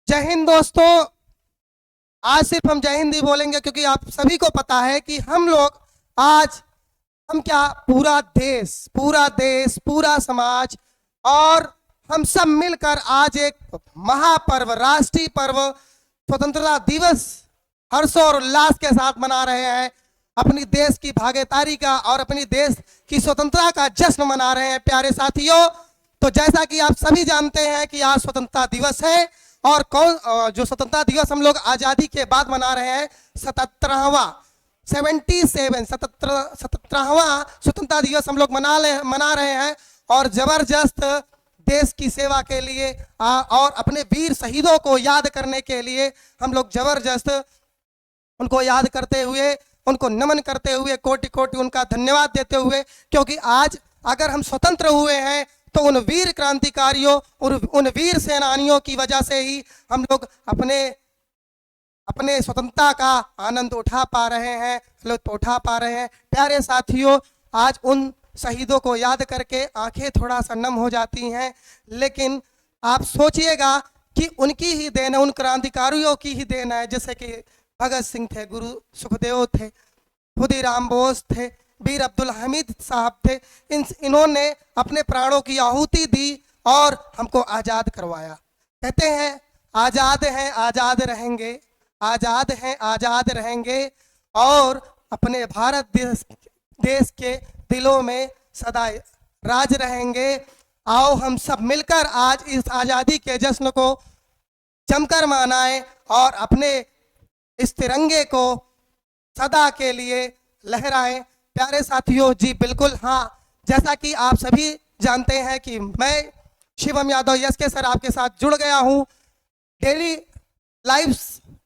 जय हिंद दोस्तों। आज सिर्फ हम जय हिंद ही बोलेंगे क्योंकि आप सभी को पता है कि हम लोग आज हम क्या पूरा देश पूरा समाज और हम सब मिलकर आज एक महापर्व राष्ट्रीय पर्व स्वतंत्रता दिवस हर्ष और उल्लास के साथ मना रहे हैं। अपनी देश की भागीदारी का और अपनी देश की स्वतंत्रता का जश्न मना रहे हैं प्यारे साथियों। तो जैसा कि आप सभी जानते हैं कि आज स्वतंत्रता दिवस है और जो स्वतंत्रता दिवस हम लोग आज़ादी के बाद मना रहे हैं 77वां स्वतंत्रता दिवस हम लोग मना रहे हैं और जबरदस्त देश की सेवा के लिए और अपने वीर शहीदों को याद करने के लिए हम लोग जबरदस्त उनको याद करते हुए उनको नमन करते हुए कोटि कोटि उनका धन्यवाद देते हुए, क्योंकि आज अगर हम स्वतंत्र हुए हैं तो उन वीर क्रांतिकारियों और उन वीर सेनानियों की वजह से ही हम लोग अपने स्वतंत्रता का आनंद उठा पा रहे हैं, लुत्फ उठा पा रहे हैं। प्यारे साथियों, आज उन शहीदों को याद करके आंखें थोड़ा सा नम हो जाती हैं, लेकिन आप सोचिएगा कि उनकी ही देन है, उन क्रांतिकारियों की ही देन है। जैसे कि भगत सिंह थे, गुरु सुखदेव थे, खुदीराम बोस थे, वीर अब्दुल हमीद साहब थे। इन्होंने अपने प्राणों की आहुति दी और हमको आज़ाद करवाया। कहते हैं आज़ाद हैं आज़ाद रहेंगे, आज़ाद हैं आज़ाद रहेंगे और अपने भारत देश के दिलों में सदा राज रहेंगे। आओ हम सब मिलकर आज इस आज़ादी के जश्न को जमकर मनाएं और अपने इस तिरंगे को सदा के लिए लहराएं। प्यारे साथियों, जी बिल्कुल हाँ, जैसा कि आप सभी जानते हैं कि मैं शिवम यादव यस के सर आपके साथ जुड़ गया हूँ डेली लाइव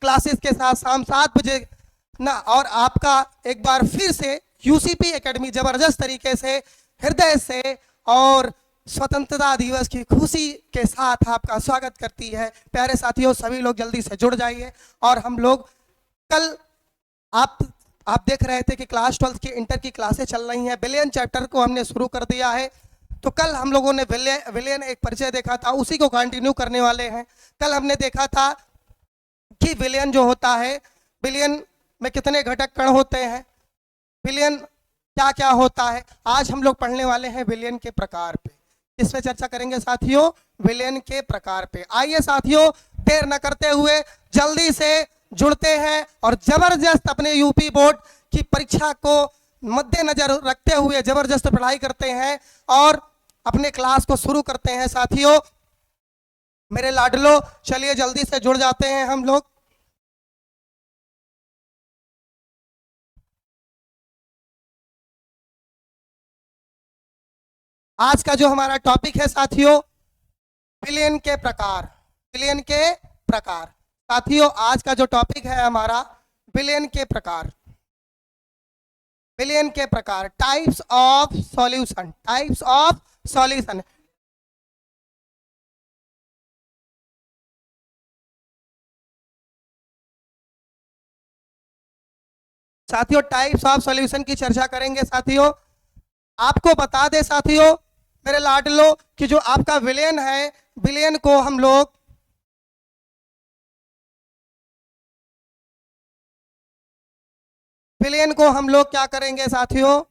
क्लासेस के साथ शाम 7 बजे ना, और आपका एक बार फिर से यूसीपी एकेडमी जबरदस्त तरीके से हृदय से और स्वतंत्रता दिवस की खुशी के साथ आपका स्वागत करती है। प्यारे साथियों, सभी लोग जल्दी से जुड़ जाइए। और हम लोग कल आप देख रहे थे कि क्लास 12 की इंटर की क्लासें चल रही हैं, विलियन चैप्टर को हमने शुरू कर दिया है। तो कल हम लोगों ने विलियन एक परिचय देखा था, उसी को कंटिन्यू करने वाले हैं। कल हमने देखा था कि विलियन जो होता है, विलियन में कितने घटक कण होते हैं, विलियन क्या क्या होता है। आज हम लोग पढ़ने वाले हैं विलियन के प्रकार पे, इस पे चर्चा करेंगे साथियों, विलियन के प्रकार पे। आइए साथियों, देर न करते हुए जल्दी से जुड़ते हैं और जबरदस्त अपने यूपी बोर्ड की परीक्षा को मद्देनजर रखते हुए जबरदस्त पढ़ाई करते हैं और अपने क्लास को शुरू करते हैं। साथियों मेरे लाडलो, चलिए जल्दी से जुड़ जाते हैं हम लोग। आज का जो हमारा टॉपिक है साथियों, विलियन के प्रकार। विलियन के प्रकार साथियों, आज का जो टॉपिक है हमारा विलियन के प्रकार। विलियन के प्रकार, types of solution, types of solution. साथियों टाइप्स ऑफ सॉल्यूशन की चर्चा करेंगे। साथियों आपको बता दे साथियों मेरे लाडलो कि जो आपका विलियन है, विलियन को हम लोग क्या करेंगे साथियों,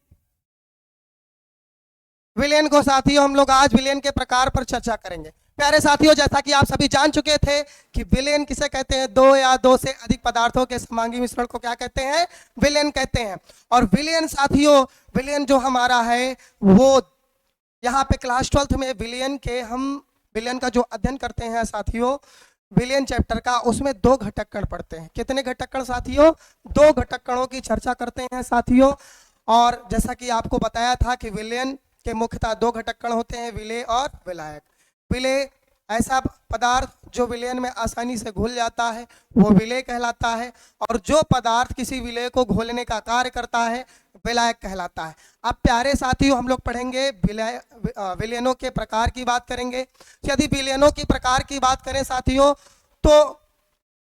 विलियन को साथियों हम लोग आज विलियन के प्रकार पर चर्चा करेंगे। प्यारे साथियों, जैसा कि आप सभी जान चुके थे कि विलियन किसे कहते हैं, दो या दो से अधिक पदार्थों के समांगी मिश्रण को क्या कहते हैं, विलियन कहते हैं। और विलियन साथियों, विलियन जो हमारा है वो यहाँ पे क्लास 12 में विलियन का जो अध्ययन करते हैं साथियों, विलियन चैप्टर का, उसमें 2 घटक कण पढ़ते हैं। कितने घटक कण साथियों, 2 घटक कणों की चर्चा करते हैं साथियों। और जैसा कि आपको बताया था कि विलियन के मुख्यतः 2 घटक कण होते हैं, विलेय और विलायक। विलेय ऐसा पदार्थ जो विलयन में आसानी से घुल जाता है वो विलेय कहलाता है, और जो पदार्थ किसी विलेय को घोलने का कार्य करता है विलायक कहलाता है। अब प्यारे साथियों हम लोग पढ़ेंगे विलयनों के प्रकार की बात करेंगे। यदि विलयनों की प्रकार की बात करें साथियों, तो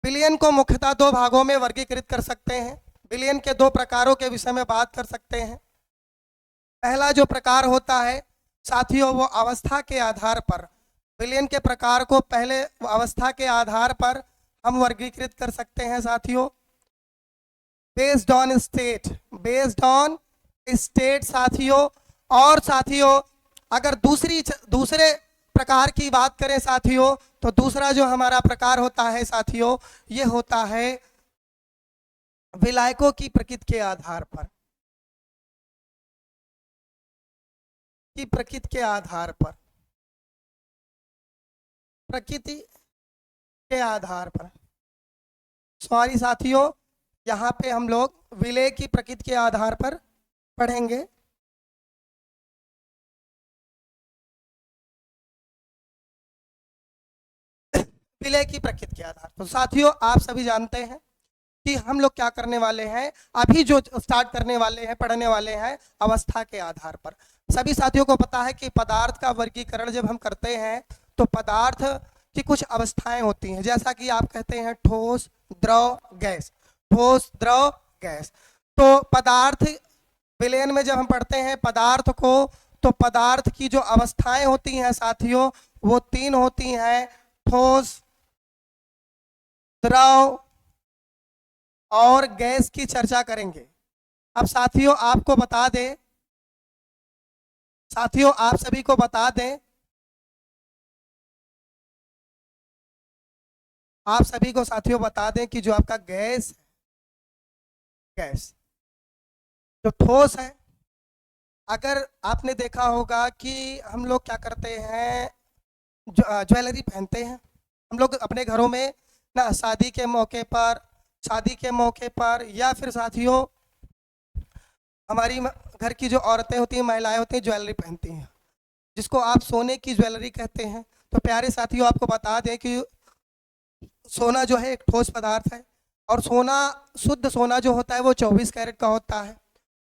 विलयन को मुख्यतः 2 भागों में वर्गीकृत कर सकते हैं। विलयन के 2 प्रकारों के विषय में बात कर सकते हैं। पहला जो प्रकार होता है साथियों, वो अवस्था के आधार पर विलयन के प्रकार को पहले अवस्था के आधार पर हम वर्गीकृत कर सकते हैं साथियों। Based on state, based on state साथियों। और साथियों अगर दूसरे प्रकार की बात करें साथियों, तो दूसरा जो हमारा प्रकार होता है साथियों, ये होता है विलायकों की प्रकृति के आधार पर, की प्रकृति के आधार पर, प्रकृति के आधार पर, सॉरी साथियों, यहाँ पे हम लोग विलय की प्रकृति के आधार पर पढ़ेंगे। विलय की प्रकृति के आधार पर साथियों आप सभी जानते हैं कि हम लोग क्या करने वाले हैं, अभी जो स्टार्ट करने वाले हैं, पढ़ने वाले हैं अवस्था के आधार पर। सभी साथियों को पता है कि पदार्थ का वर्गीकरण जब हम करते हैं तो पदार्थ की कुछ अवस्थाएं होती हैं, जैसा कि आप कहते हैं ठोस, द्रव, गैस, ठोस, द्रव, गैस। तो पदार्थ विलयन में जब हम पढ़ते हैं पदार्थ को, तो पदार्थ की जो अवस्थाएं होती हैं साथियों वो 3 होती हैं, ठोस, द्रव और गैस की चर्चा करेंगे। अब साथियों आपको बता दें, साथियों आप सभी को बता दें, आप सभी को साथियों बता दें कि जो आपका गैस जो ठोस है, अगर आपने देखा होगा कि हम लोग क्या करते हैं, ज्वेलरी पहनते हैं हम लोग अपने घरों में ना, शादी के मौके पर या फिर साथियों हमारी घर की जो औरतें होती हैं, महिलाएं होती हैं, ज्वेलरी पहनती हैं, जिसको आप सोने की ज्वेलरी कहते हैं। तो प्यारे साथियों आपको बता दें कि सोना जो है एक ठोस पदार्थ है, और सोना, शुद्ध सोना जो होता है वो 24 कैरेट का होता है,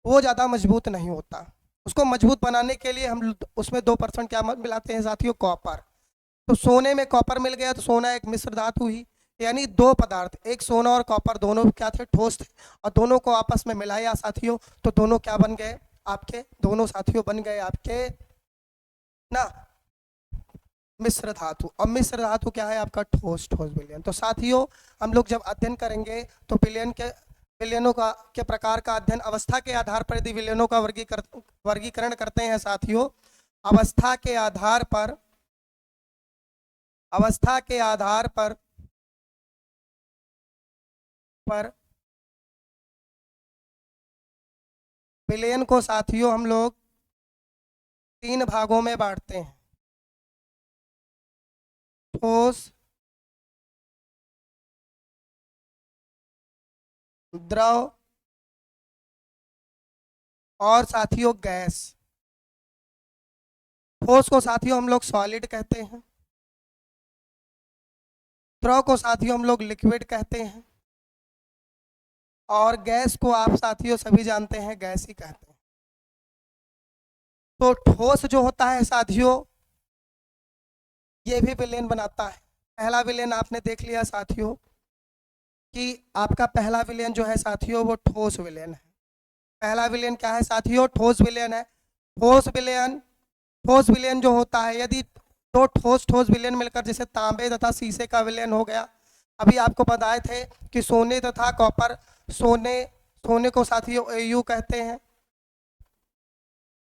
वो ज़्यादा मजबूत नहीं होता। उसको मजबूत बनाने के लिए हम उसमें 2% क्या मिलाते हैं साथियों, कॉपर। तो सोने में कॉपर मिल गया तो सोना एक मिश्र धातु ही, यानी 2 पदार्थ, एक सोना और कॉपर, दोनों क्या थे, ठोस थे, और दोनों को आपस में मिलाया साथियों तो दोनों क्या बन गए आपके, दोनों साथियों बन गए आपके ना मिश्र धातु। और मिश्र धातु क्या है आपका, ठोस विलयन। तो साथियों हम लोग जब अध्ययन करेंगे तो विलयनों का के प्रकार का अध्ययन अवस्था के आधार पर, यदि विलयनों का वर्गीकरण करते हैं साथियों, अवस्था के आधार पर, अवस्था के आधार पर विलयन को साथियों हम लोग 3 भागों में बांटते हैं, ठोस, द्रव और साथियों गैस। ठोस को साथियों हम लोग सॉलिड कहते हैं, द्रव को साथियों हम लोग लिक्विड कहते हैं, और गैस को आप साथियों सभी जानते हैं गैस ही कहते हैं। तो ठोस जो होता है साथियों ये भी विलयन बनाता है। पहला विलयन आपने देख लिया साथियों कि आपका पहला विलयन जो है साथियों वो ठोस विलयन है। पहला विलयन क्या है साथियों, ठोस विलयन है। ठोस विलयन जो होता है, यदि 2 ठोस विलयन मिलकर, जैसे तांबे तथा शीशे का विलयन हो गया, अभी आपको बताए थे कि सोने तथा कॉपर, सोने को साथियों Au कहते हैं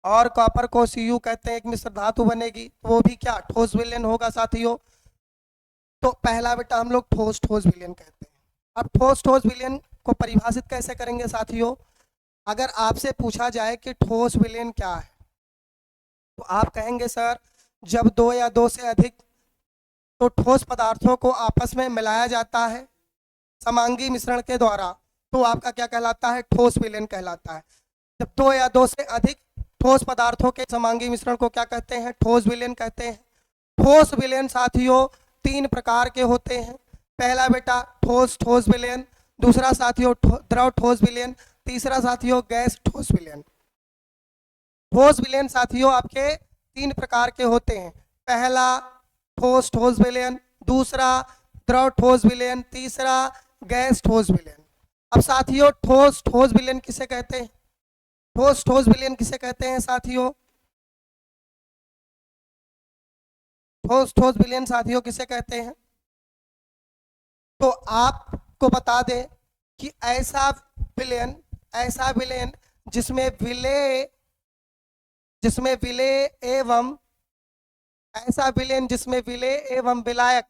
और कॉपर को Cu कहते हैं, एक मिश्र धातु बनेगी, वो भी क्या, ठोस विलयन होगा साथियों। तो पहला बेटा हम लोग ठोस विलयन कहते हैं। अब ठोस विलयन को परिभाषित कैसे करेंगे साथियों, अगर आपसे पूछा जाए कि ठोस विलयन क्या है, तो आप कहेंगे सर जब 2 या 2 से अधिक तो ठोस पदार्थों को आपस में मिलाया जाता है समांगी मिश्रण के द्वारा, तो आपका क्या कहलाता है, ठोस विलयन कहलाता है। जब 2 या 2 से अधिक ठोस पदार्थों के समांगी मिश्रण को क्या कहते हैं, ठोस विलयन कहते हैं। ठोस विलयन साथियों 3 प्रकार के होते हैं। पहला बेटा ठोस विलयन, दूसरा साथियों द्रव ठोस विलयन, तीसरा साथियों गैस ठोस विलयन। ठोस विलयन साथियों आपके 3 प्रकार के होते हैं। पहला ठोस विलयन, दूसरा द्रव ठोस विलयन, तीसरा गैस ठोस विलयन। अब साथियों ठोस विलयन किसे कहते हैं, ठोस विलयन किसे कहते हैं साथियों, ठोस ठोस विलयन साथियों किसे कहते हैं? तो आपको बता दें कि ऐसा विलयन जिसमें विलेय एवं ऐसा विलयन जिसमें विलेय एवं विलायक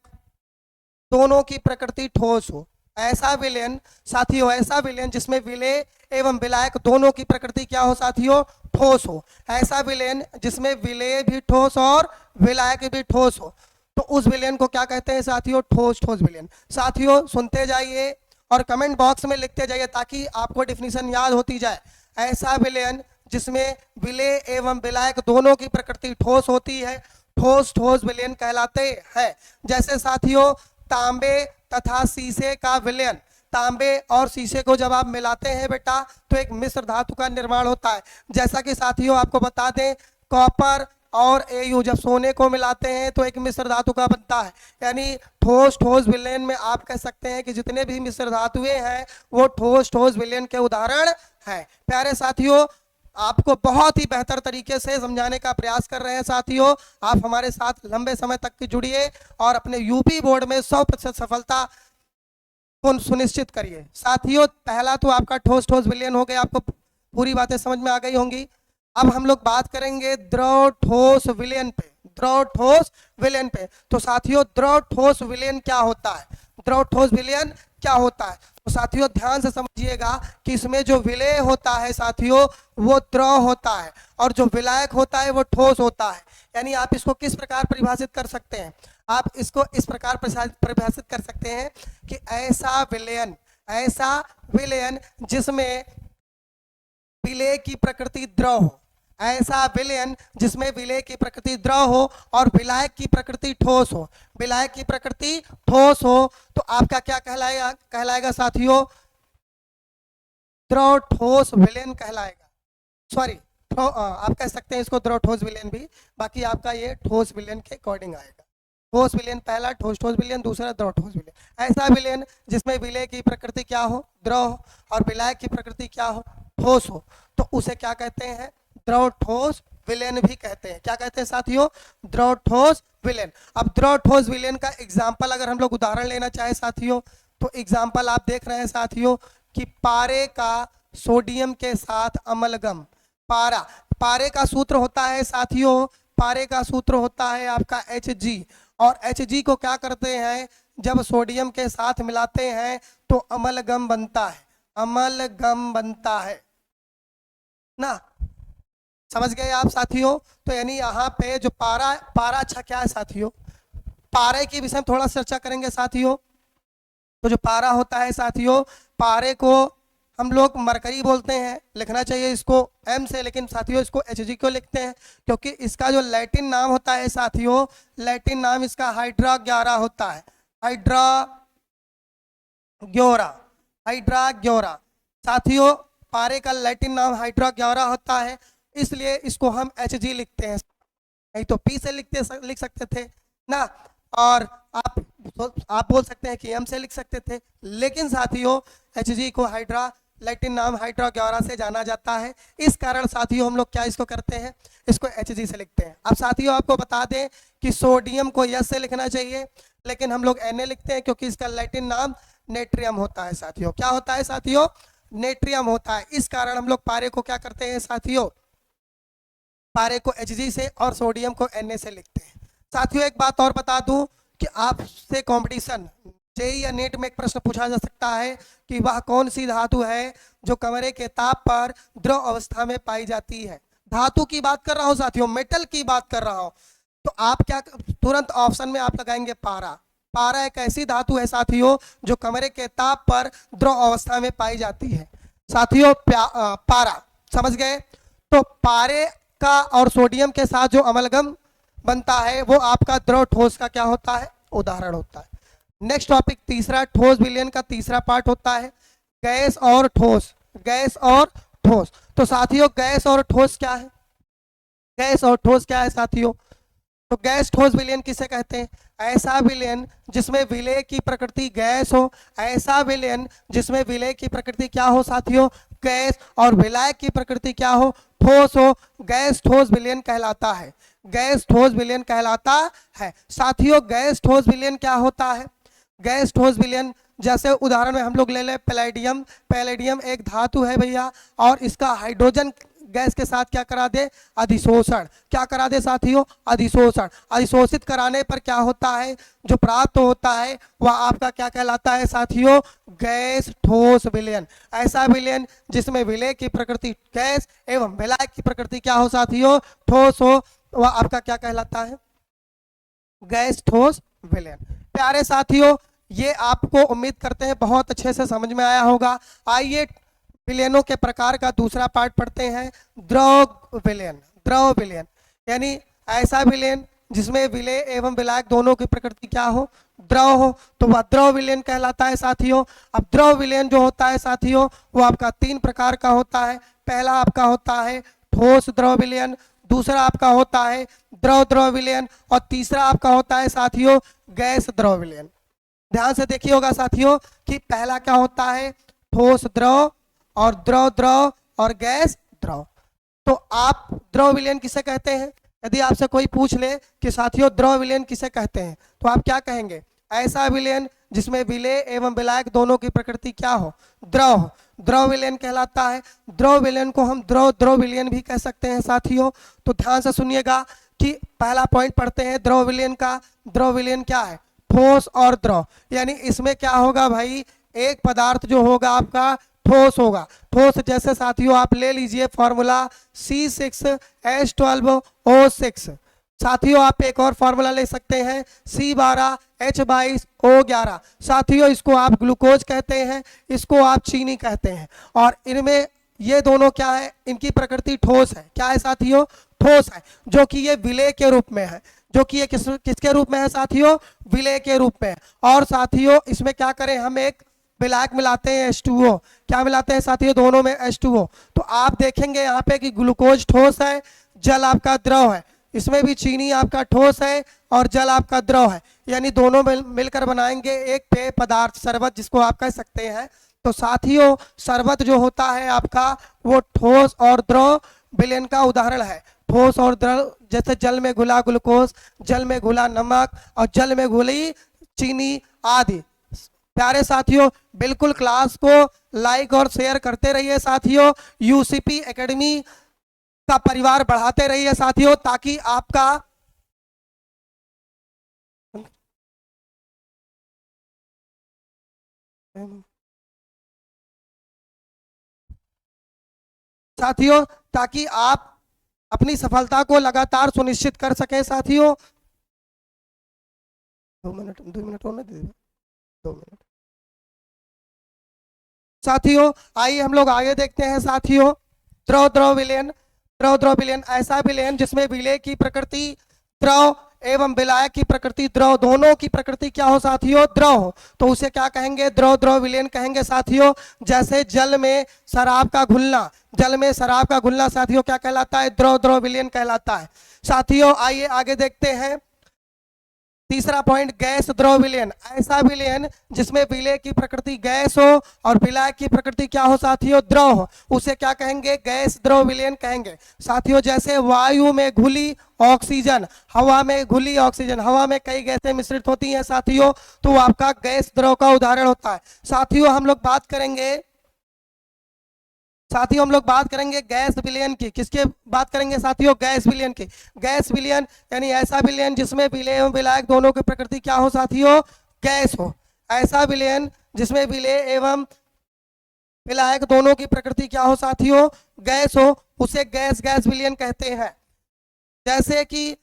दोनों की प्रकृति ठोस हो। ऐसा विलयन साथियों, ऐसा विलयन जिसमें विलेय एवं विलायक दोनों की प्रकृति क्या हो साथियों? ठोस हो। ऐसा विलयन जिसमें विलेय भी ठोस और विलायक भी ठोस हो, तो उस विलयन को क्या कहते हैं साथियों? ठोस ठोस विलयन। साथियों सुनते जाइए और कमेंट बॉक्स में लिखते जाइए ताकि आपको डिफिनीशन याद होती जाए। ऐसा विलयन जिसमें विलेय एवं विलायक दोनों की प्रकृति ठोस होती है, ठोस ठोस विलयन कहलाते हैं। जैसे साथियों तांबे तथा शीशे का विलयन, तांबे और शीशे को जब आप मिलाते हैं बेटा तो एक मिश्र धातु का निर्माण होता है। जैसा कि साथियों आपको बता दें कॉपर और एयू जब सोने को मिलाते हैं तो एक मिश्र धातु का बनता है। यानी ठोस ठोस विलयन में आप कह सकते हैं कि जितने भी मिश्र धातुएं हैं वो ठोस ठोस विलयन के उदाहरण हैं। प्यारे साथियों आपको बहुत ही बेहतर तरीके से समझाने का प्रयास कर रहे हैं साथियों। आप हमारे साथ लंबे समय तक जुड़िए और अपने यूपी बोर्ड में 100% सफलता को सुनिश्चित करिए। साथियों पहला तो आपका ठोस ठोस विलयन हो गया, आपको पूरी बातें समझ में आ गई होंगी। अब हम लोग बात करेंगे द्रव ठोस विलयन पे। द्रव ठोस विलयन पे तो साथियों द्रव ठोस विलयन क्या होता है? द्रव ठोस विलयन क्या होता है? तो साथियों ध्यान से समझिएगा कि इसमें जो विलेय होता है साथियों वो द्रव होता है और जो विलायक होता है वो ठोस होता है। यानी आप इसको किस प्रकार परिभाषित कर सकते हैं? आप इसको इस प्रकार परिभाषित कर सकते हैं कि ऐसा विलयन जिसमें विलेय की प्रकृति द्रव हो, ऐसा विलयन जिसमें विलेय की प्रकृति द्रव हो और विलायक की प्रकृति ठोस हो। विलायक की प्रकृति ठोस हो तो आपका क्या कहलाएगा साथियों? द्रव ठोस विलयन कहलाएगा। सॉरी आप कह सकते हैं इसको द्रव ठोस विलयन भी, बाकी आपका ये ठोस विलयन के अकॉर्डिंग आएगा। ठोस विलयन पहला ठोस ठोस विलयन, दूसरा द्रव ठोस विलयन। ऐसा विलयन जिसमें विलेय की प्रकृति क्या हो? द्रव हो और विलायक की प्रकृति क्या हो? ठोस हो, तो उसे क्या कहते हैं? द्रव ठोस विलयन भी कहते हैं। क्या कहते हैं साथियों? द्रव ठोस विलयन। अब द्रव ठोस विलयन का एग्जाम्पल अगर हम लोग उदाहरण लेना चाहे साथियों तो एग्जाम्पल आप देख रहे हैं साथियों कि पारे का सोडियम के साथ अमलगम। पारे का सूत्र होता है साथियों, पारे का सूत्र होता है आपका Hg और Hg को क्या करते हैं? जब सोडियम के साथ मिलाते हैं तो अमलगम बनता है, अमलगम बनता है ना। समझ गए आप साथियों? तो यानी यहाँ पे जो पारा अच्छा क्या है साथियों? पारे के विषय में थोड़ा चर्चा करेंगे साथियों। तो जो पारा होता है साथियों, पारे को हम लोग मरकरी बोलते हैं, लिखना चाहिए इसको M से, लेकिन साथियों इसको Hg क्यों लिखते हैं? क्योंकि इसका जो लैटिन नाम होता है साथियों, लैटिन नाम इसका हाइड्रा ग्यारह होता है। हाइड्रा ग्योरा साथियों, पारे का लैटिन नाम हाइड्रा ग्यारह होता है, इसलिए इसको हम Hg लिखते हैं। नहीं तो P से लिख सकते थे ना, और आप बोल सकते हैं कि M से लिख सकते थे, लेकिन साथियों Hg को हाइड्रा लैटिन नाम हाइड्रा ग्यारह से जाना जाता है। इस कारण साथियों हम लोग क्या इसको करते हैं? इसको Hg से लिखते हैं। अब साथियों आपको बता दें कि सोडियम को S से लिखना चाहिए, लेकिन हम लोग Na लिखते हैं क्योंकि इसका लैटिन नाम नेट्रियम होता है साथियों। क्या होता है साथियों? नेट्रियम होता है। इस कारण हम लोग पारे को क्या करते हैं साथियों? पारे को Hg से और सोडियम को Na से लिखते हैं। साथियों एक बात और बता दूं कि आपसे कंपटीशन जेईई या नेट में एक प्रश्न पूछा जा सकता है कि वह कौन सी धातु है जो कमरे के ताप पर द्रव अवस्था में पाई जाती है। धातु की बात कर रहा हूं साथियों, मेटल की बात कर रहा हूं। तो आप क्या तुरंत ऑप्शन में आप लगाएंगे पारा। पारा एक ऐसी धातु है साथियों जो कमरे के ताप पर द्रव अवस्था में पाई जाती है साथियों। पारा समझ गए? तो पारे का और सोडियम के साथ जो अमलगम बनता है वो आपका द्रव ठोस का क्या होता है? उदाहरण होता है। नेक्स्ट टॉपिक तीसरा, ठोस विलयन का तीसरा पार्ट होता है गैस और ठोस। गैस और ठोस, तो साथियों गैस और ठोस क्या है? गैस और ठोस क्या है साथियों? तो गैस ठोस विलयन किसे कहते हैं? ऐसा विलयन जिसमें विलय की प्रकृति गैस हो, ऐसा विलयन जिसमें विलय की प्रकृति क्या हो साथियों? गैस, और विलायक की प्रकृति क्या हो? ठोस हो, गैस ठोस विलयन कहलाता है। गैस ठोस विलयन कहलाता है। साथियों गैस ठोस विलयन क्या होता है? गैस ठोस विलयन जैसे उदाहरण में हम लोग ले लें पैलेडियम। पैलेडियम एक धातु है भैया, और इसका हाइड्रोजन गैस के साथ क्या करा दे? अधिशोषण। क्या करा दे साथियों? अधिशोषण। अधिशोषित कराने पर क्या होता है? जो प्राप्त होता है वह आपका क्या कहलाता है साथियों? गैस ठोस विलयन। ऐसा विलयन जिसमें विलय की प्रकृति गैस एवं विलायक की प्रकृति क्या हो साथियों? ठोस हो, वह आपका क्या कहलाता है? गैस ठोस विलयन। प्यारे साथियों ये आपको उम्मीद करते हैं बहुत अच्छे से समझ में आया होगा। आइए विलयनों के प्रकार का दूसरा पार्ट पढ़ते हैं, द्रव विलयन। द्रव विलयन यानी ऐसा विलयन जिसमें विलय एवं विलायक दोनों की प्रकृति क्या हो? द्रव हो, तो वह द्रव विलयन कहलाता है साथियों। अब द्रव विलयन जो होता है साथियों वो आपका 3 प्रकार का होता है। पहला आपका होता है ठोस द्रव विलयन, दूसरा आपका होता है द्रव द्रव विलयन, और तीसरा आपका होता है साथियों गैस द्रव विलयन। ध्यान से देखिए होगा साथियों कि पहला क्या होता है? ठोस द्रव, और द्रव द्रव, और गैस द्रव। तो आप द्रव विलयन किसे कहते हैं? यदि आपसे कोई पूछ ले कि साथियों द्रव विलयन किसे कहते हैं, तो आप क्या कहेंगे? ऐसा विलयन जिसमें विलय एवं विलायक दोनों की प्रकृति क्या हो? द्रव हो, द्रव विलयन कहलाता है। द्रव विलयन को हम द्रव द्रव विलयन भी कह सकते हैं साथियों। तो ध्यान से सुनिएगा कि पहला पॉइंट पढ़ते हैं द्रव विलयन का। द्रव विलयन क्या है? ठोस और द्रव, यानी इसमें क्या होगा भाई? एक पदार्थ जो होगा आपका ठोस होगा। ठोस जैसे साथियों आप ले लीजिए फॉर्मूला C6H12O6। साथियों आप एक और फॉर्मूला ले सकते हैं C12H22O11। साथियों इसको आप ग्लूकोज कहते हैं, इसको आप चीनी कहते हैं, और इनमें ये दोनों क्या है? इनकी प्रकृति ठोस है। क्या है साथियों? ठोस है, जो कि ये विलय के रूप में है। जो कि ये किसके रूप में है साथियों? विलय के रूप में। और साथियों इसमें क्या करें? हम एक विलायक मिलाते हैं H2O। क्या मिलाते हैं साथियों? दोनों में H2O। तो आप देखेंगे यहाँ पे कि ग्लूकोज ठोस है, जल आपका द्रव है। इसमें भी चीनी आपका ठोस है और जल आपका द्रव है, यानी दोनों मिलकर बनाएंगे एक पेय पदार्थ, शरबत जिसको आप कह सकते हैं। तो साथियों शरबत जो होता है आपका वो ठोस और द्रव विलयन का उदाहरण है। ठोस और द्रव जैसे जल में घुला ग्लूकोज, जल में घुला नमक, और जल में घुली चीनी आदि। प्यारे साथियों बिल्कुल क्लास को लाइक और शेयर करते रहिए साथियों। यूसीपी एकेडमी का परिवार बढ़ाते रहिए साथियों, ताकि आपका ताकि आप अपनी सफलता को लगातार सुनिश्चित कर सकें साथियों। 2 मिनट होने दीजिए, 2 मिनट। साथियों आइए हम लोग आगे देखते हैं साथियों द्रव द्रव विलयन। द्रव द्रव विलयन ऐसा विलयन जिसमें विलय की प्रकृति द्रव एवं विलायक की प्रकृति द्रव, दोनों की प्रकृति क्या हो साथियों? द्रव हो, तो उसे क्या कहेंगे? द्रव द्रव विलयन कहेंगे साथियों। जैसे जल में शराब का घुलना, जल में शराब का घुलना साथियों क्या कहलाता है? द्रव द्रव विलयन कहलाता है। साथियों आइए आगे देखते हैं तीसरा पॉइंट गैस द्रव विलयन। ऐसा विलयन जिसमें विलय की प्रकृति गैस हो और विलायक की प्रकृति क्या हो साथियों? द्रव हो, उसे क्या कहेंगे? गैस द्रव विलयन कहेंगे साथियों। जैसे वायु में घुली ऑक्सीजन, हवा में घुली ऑक्सीजन, हवा में कई गैसें मिश्रित होती हैं साथियों, तो आपका गैस द्रव का उदाहरण होता है। साथियों हम लोग बात करेंगे गैस विलयन की। किसके बात करेंगे साथियों? गैस विलयन की। गैस विलयन यानी ऐसा विलयन जिसमें विलय एवं विलायक दोनों की प्रकृति क्या हो साथियों? गैस हो। ऐसा विलयन जिसमें विलय एवं विलायक दोनों की प्रकृति क्या हो साथियों? गैस हो, उसे गैस गैस विलयन कहते हैं। जैसे कि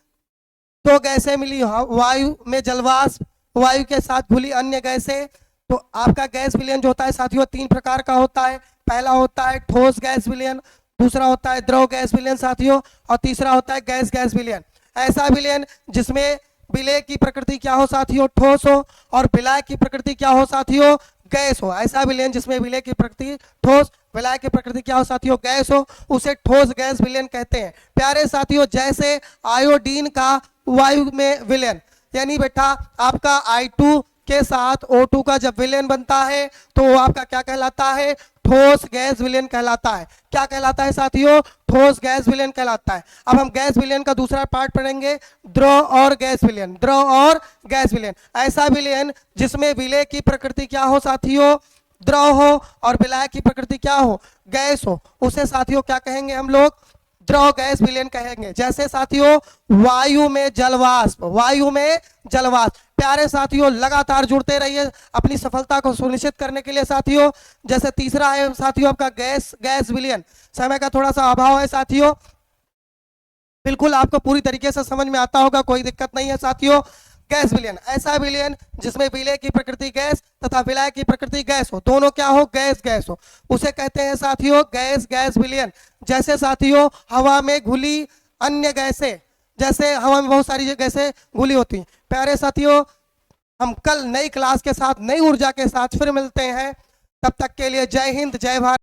2 गैसें मिली, वायु में जलवाष्प, वायु के साथ घुली अन्य गैसें, तो आपका गैस विलयन जो होता है साथियों 3 प्रकार का होता है। पहला होता है ठोस गैस विलयन, दूसरा होता है द्रव गैस विलयन साथियों, और तीसरा होता है गैस गैस विलयन। ऐसा विलयन जिसमें विलय की प्रकृति क्या हो साथियों? ठोस हो, और विलायक की प्रकृति क्या हो साथियों? गैस हो। ऐसा विलयन जिसमें विलय की प्रकृति ठोस, विलायक की प्रकृति क्या हो साथियों? गैस हो, उसे ठोस गैस विलयन कहते हैं। प्यारे साथियों जैसे आयोडीन का वायु में विलयन, यानी बेटा आपका I2 के साथ O2 का जब विलयन बनता है तो वो आपका क्या कहलाता है? ठोस गैस विलयन कहलाता है। क्या कहलाता है साथियों? ठोस गैस विलयन कहलाता है। अब हम गैस विलयन का दूसरा पार्ट पढ़ेंगे, द्रव और गैस विलयन। द्रव और गैस विलयन, ऐसा विलयन जिसमें विलय की प्रकृति क्या हो साथियों? द्रव हो, और विलय की प्रकृति क्या हो? गैस हो, उसे साथियों क्या कहेंगे हम लोग? द्रव गैस विलयन कहेंगे। जैसे साथियों वायु में जलवाष्प, वायु में जलवाष्प। प्यारे साथियों लगातार जुड़ते रहिए अपनी सफलता को सुनिश्चित करने के लिए साथियों। जैसे तीसरा है साथियों आपका गैस विलयन। समय का थोड़ा सा अभाव है साथियों, बिल्कुल आपको पूरी तरीके से समझ में आता होगा, कोई दिक्कत नहीं है साथियों। गैस विलयन, ऐसा विलयन जिसमें विलय की प्रकृति गैस तथा विलय की प्रकृति गैस हो, दोनों क्या हो? गैस हो, उसे कहते हैं साथियों गैस विलयन। जैसे साथियों हवा में घुली अन्य गैसें, जैसे हवा में बहुत सारी गैसें घुली होती हैं। प्यारे साथियों हम कल नई क्लास के साथ, नई ऊर्जा के साथ फिर मिलते हैं। तब तक के लिए जय हिंद, जय भारत।